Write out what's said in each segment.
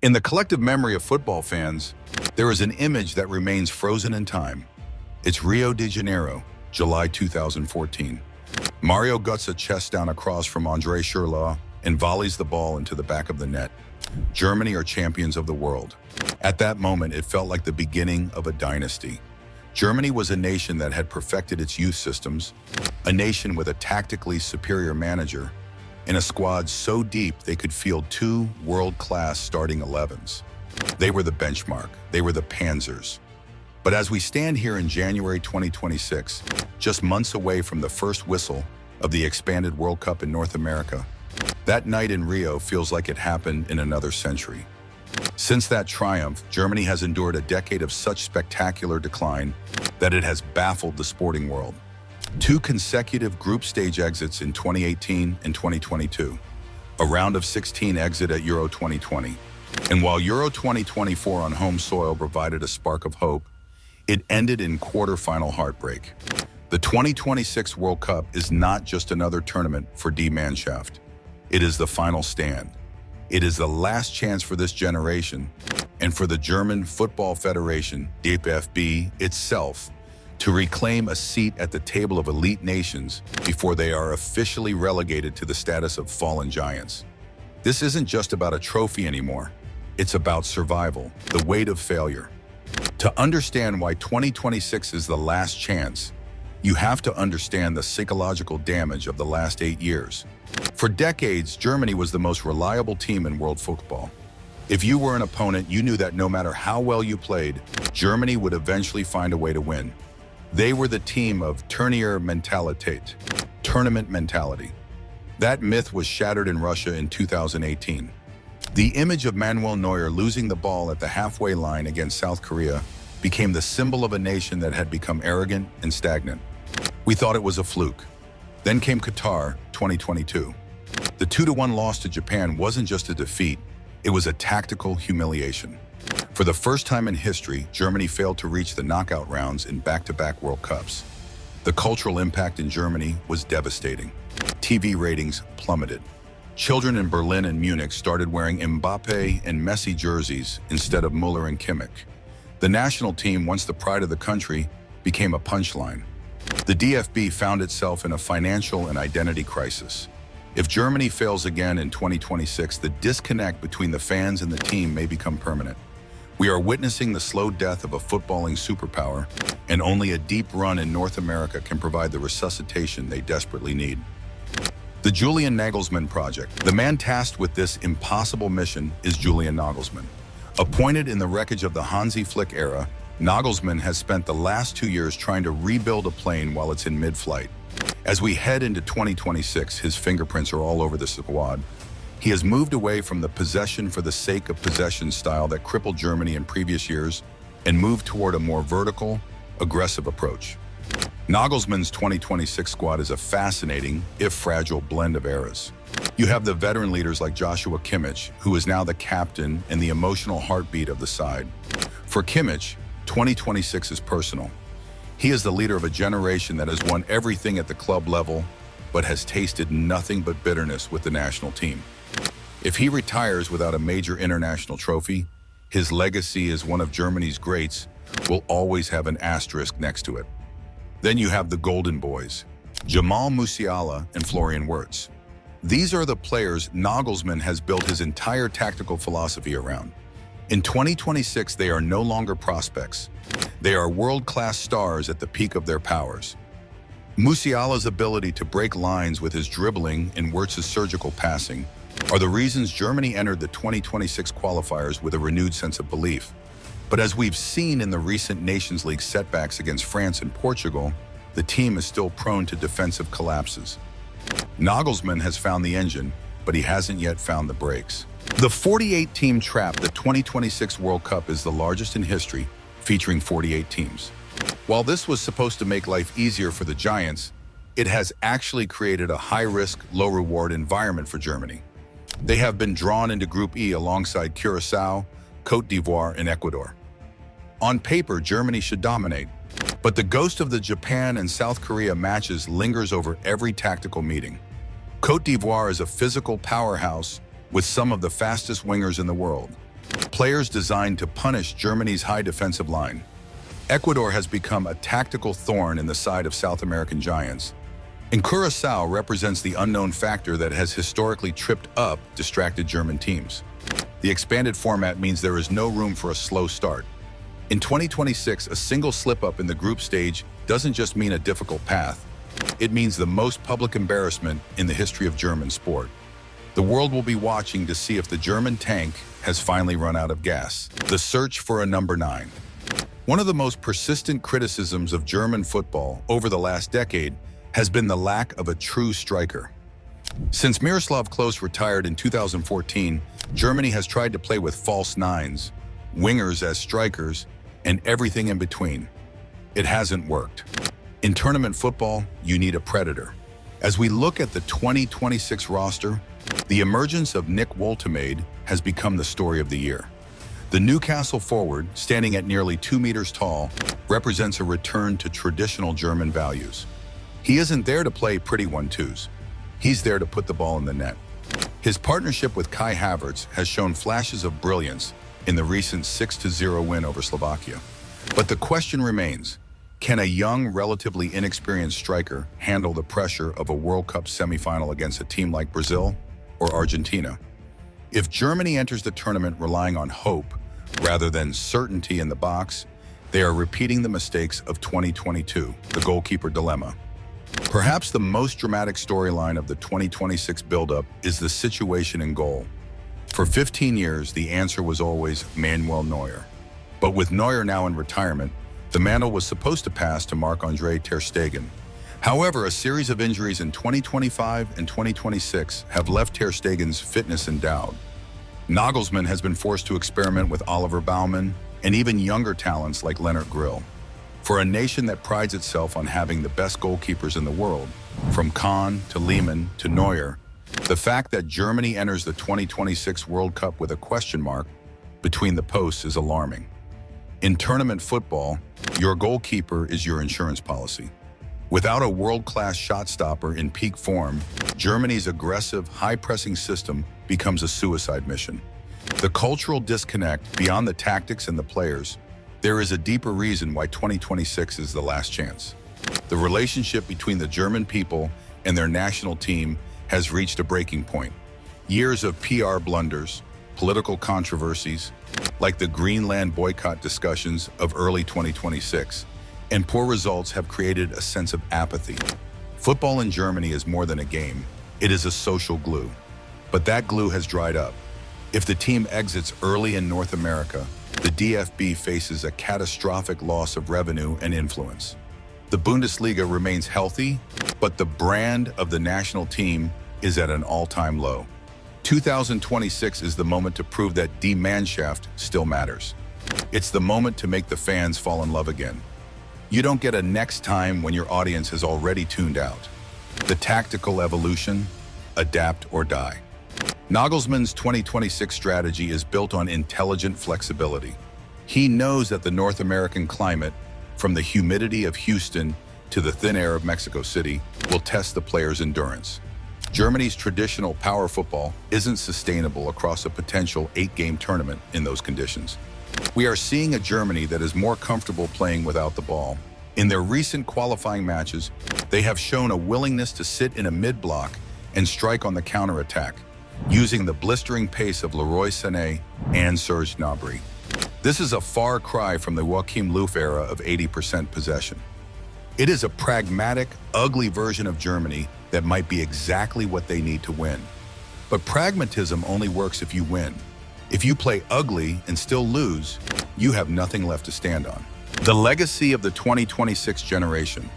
In the collective memory of football fans, there is an image that remains frozen in time. It's Rio de Janeiro, July 2014. Mario guts a chest down across from Andre Schürrle and volleys the ball into the back of the net. Germany are champions of the world. At that moment, it felt like the beginning of a dynasty. Germany was a nation that had perfected its youth systems, a nation with a tactically superior manager, and a squad so deep they could field two world-class starting 11s. They were the benchmark. They were the Panzers. But as we stand here in January 2026, just months away from the first whistle of the expanded World Cup in North America, that night in Rio feels like it happened in another century. Since that triumph, Germany has endured a decade of such spectacular decline that it has baffled the sporting world. 2 consecutive group stage exits in 2018 and 2022, a round of 16 exit at Euro 2020. And while Euro 2024 on home soil provided a spark of hope, it ended in quarterfinal heartbreak. The 2026 World Cup is not just another tournament for Die Mannschaft. It is the final stand. It is the last chance for this generation and for the German Football Federation, DFB, itself, to reclaim a seat at the table of elite nations before they are officially relegated to the status of fallen giants. This isn't just about a trophy anymore. It's about survival, the weight of failure. To understand why 2026 is the last chance, you have to understand the psychological damage of the last 8 years. For decades, Germany was the most reliable team in world football. If you were an opponent, you knew that no matter how well you played, Germany would eventually find a way to win. They were the team of Turniermentalität, tournament mentality. That myth was shattered in Russia in 2018. The image of Manuel Neuer losing the ball at the halfway line against South Korea became the symbol of a nation that had become arrogant and stagnant. We thought it was a fluke. Then came Qatar 2022. The 2-1 loss to Japan wasn't just a defeat, it was a tactical humiliation. For the first time in history, Germany failed to reach the knockout rounds in back-to-back World Cups. The cultural impact in Germany was devastating. TV ratings plummeted. Children in Berlin and Munich started wearing Mbappe and Messi jerseys instead of Müller and Kimmich. The national team, once the pride of the country, became a punchline. The DFB found itself in a financial and identity crisis. If Germany fails again in 2026, the disconnect between the fans and the team may become permanent. We are witnessing the slow death of a footballing superpower, and only a deep run in North America can provide the resuscitation they desperately need. The Julian Nagelsmann project. The man tasked with this impossible mission is Julian Nagelsmann. Appointed in the wreckage of the Hansi Flick era, Nagelsmann has spent the last 2 years trying to rebuild a plane while it's in mid-flight. As we head into 2026, his fingerprints are all over the squad. He has moved away from the possession for the sake of possession style that crippled Germany in previous years and moved toward a more vertical, aggressive approach. Nagelsmann's 2026 squad is a fascinating, if fragile, blend of eras. You have the veteran leaders like Joshua Kimmich, who is now the captain and the emotional heartbeat of the side. For Kimmich, 2026 is personal. He is the leader of a generation that has won everything at the club level, but has tasted nothing but bitterness with the national team. If he retires without a major international trophy, his legacy as one of Germany's greats will always have an asterisk next to it. Then you have the Golden Boys, Jamal Musiala and Florian Wirtz. These are the players Nagelsmann has built his entire tactical philosophy around. In 2026, they are no longer prospects. They are world-class stars at the peak of their powers. Musiala's ability to break lines with his dribbling and Wirtz's surgical passing are the reasons Germany entered the 2026 qualifiers with a renewed sense of belief. But as we've seen in the recent Nations League setbacks against France and Portugal, the team is still prone to defensive collapses. Nagelsmann has found the engine, but he hasn't yet found the brakes. The 48-team trap, the 2026 World Cup, is the largest in history, featuring 48 teams. While this was supposed to make life easier for the Giants, it has actually created a high-risk, low-reward environment for Germany. They have been drawn into Group E alongside Curaçao, Côte d'Ivoire, and Ecuador. On paper, Germany should dominate, but the ghost of the Japan and South Korea matches lingers over every tactical meeting. Côte d'Ivoire is a physical powerhouse with some of the fastest wingers in the world. players designed to punish Germany's high defensive line. Ecuador has become a tactical thorn in the side of South American giants, and Curaçao represents the unknown factor that has historically tripped up distracted German teams. The expanded format means there is no room for a slow start. In 2026, a single slip-up in the group stage doesn't just mean a difficult path. It means the most public embarrassment in the history of German sport. The world will be watching to see if the German tank has finally run out of gas. The search for a number 9. One of the most persistent criticisms of German football over the last decade has been the lack of a true striker. Since Miroslav Klose retired in 2014, Germany has tried to play with false nines, wingers as strikers, and everything in between. It hasn't worked. In tournament football, you need a predator. As we look at the 2026 roster, the emergence of Nick Woltemade has become the story of the year. The Newcastle forward, standing at nearly 2 meters tall, represents a return to traditional German values. He isn't there to play pretty 1-2s. He's there to put the ball in the net. His partnership with Kai Havertz has shown flashes of brilliance in the recent 6-0 win over Slovakia. But the question remains, can a young, relatively inexperienced striker handle the pressure of a World Cup semifinal against a team like Brazil or Argentina? If Germany enters the tournament relying on hope rather than certainty in the box, they are repeating the mistakes of 2022, the goalkeeper dilemma. Perhaps the most dramatic storyline of the 2026 buildup is the situation in goal. For 15 years, the answer was always Manuel Neuer. But with Neuer now in retirement, the mantle was supposed to pass to Marc-Andre ter Stegen. However, a series of injuries in 2025 and 2026 have left ter Stegen's fitness in doubt. Nagelsmann has been forced to experiment with Oliver Baumann and even younger talents like Lennart Grill. For a nation that prides itself on having the best goalkeepers in the world, from Kahn to Lehmann to Neuer, the fact that Germany enters the 2026 World Cup with a question mark between the posts is alarming. In tournament football, your goalkeeper is your insurance policy. Without a world-class shot stopper in peak form, Germany's aggressive, high-pressing system becomes a suicide mission. The cultural disconnect beyond the tactics and the players, there is a deeper reason why 2026 is the last chance. The relationship between the German people and their national team has reached a breaking point. Years of PR blunders, political controversies, like the Greenland boycott discussions of early 2026, and poor results have created a sense of apathy. Football in Germany is more than a game. It is a social glue. But that glue has dried up. If the team exits early in North America, the DFB faces a catastrophic loss of revenue and influence. The Bundesliga remains healthy, but the brand of the national team is at an all-time low. 2026 is the moment to prove that Die Mannschaft still matters. It's the moment to make the fans fall in love again. You don't get a next time when your audience has already tuned out. The tactical evolution, adapt or die. Nagelsmann's 2026 strategy is built on intelligent flexibility. He knows that the North American climate, from the humidity of Houston to the thin air of Mexico City, will test the players' endurance. Germany's traditional power football isn't sustainable across a potential 8-game tournament in those conditions. We are seeing a Germany that is more comfortable playing without the ball. In their recent qualifying matches, they have shown a willingness to sit in a mid-block and strike on the counter-attack, using the blistering pace of Leroy Sané and Serge Gnabry. This is a far cry from the Joachim Löw era of 80% possession. It is a pragmatic, ugly version of Germany that might be exactly what they need to win. But pragmatism only works if you win. If you play ugly and still lose, you have nothing left to stand on. The legacy of the 2026 generation.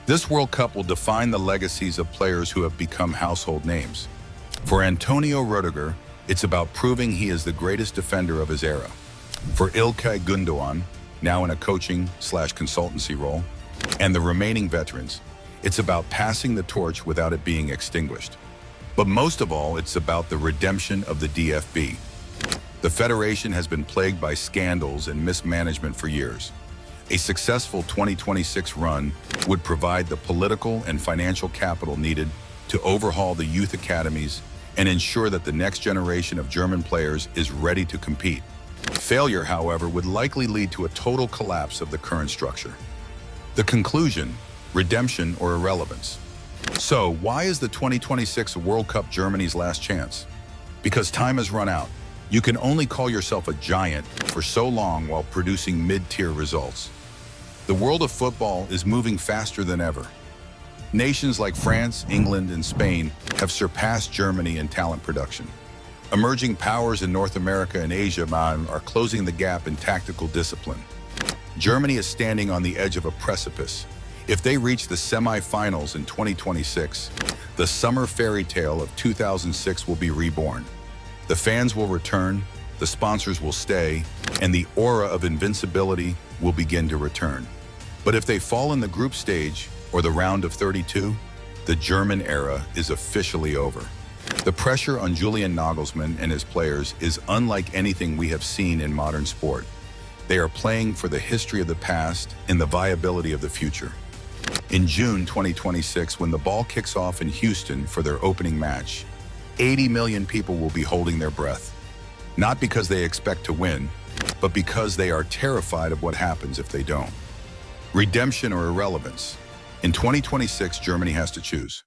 This World Cup will define the legacies of players who have become household names. For Antonio Rudiger, it's about proving he is the greatest defender of his era. For Ilkay Gundogan, now in a coaching/consultancy role, and the remaining veterans, it's about passing the torch without it being extinguished. But most of all, it's about the redemption of the DFB. The Federation has been plagued by scandals and mismanagement for years. A successful 2026 run would provide the political and financial capital needed to overhaul the youth academies and ensure that the next generation of German players is ready to compete. Failure, however, would likely lead to a total collapse of the current structure. The conclusion: redemption or irrelevance. So, why is the 2026 World Cup Germany's last chance? Because time has run out. You can only call yourself a giant for so long while producing mid-tier results. The world of football is moving faster than ever. Nations like France, England, and Spain have surpassed Germany in talent production. Emerging powers in North America and Asia are closing the gap in tactical discipline. Germany is standing on the edge of a precipice. If they reach the semi-finals in 2026, the summer fairy tale of 2006 will be reborn. The fans will return, the sponsors will stay, and the aura of invincibility will begin to return. But if they fall in the group stage or the round of 32, the German era is officially over. The pressure on Julian Nagelsmann and his players is unlike anything we have seen in modern sport. They are playing for the history of the past and the viability of the future. In June 2026, when the ball kicks off in Houston for their opening match, 80 million people will be holding their breath. Not because they expect to win, but because they are terrified of what happens if they don't. Redemption or irrelevance. In 2026, Germany has to choose.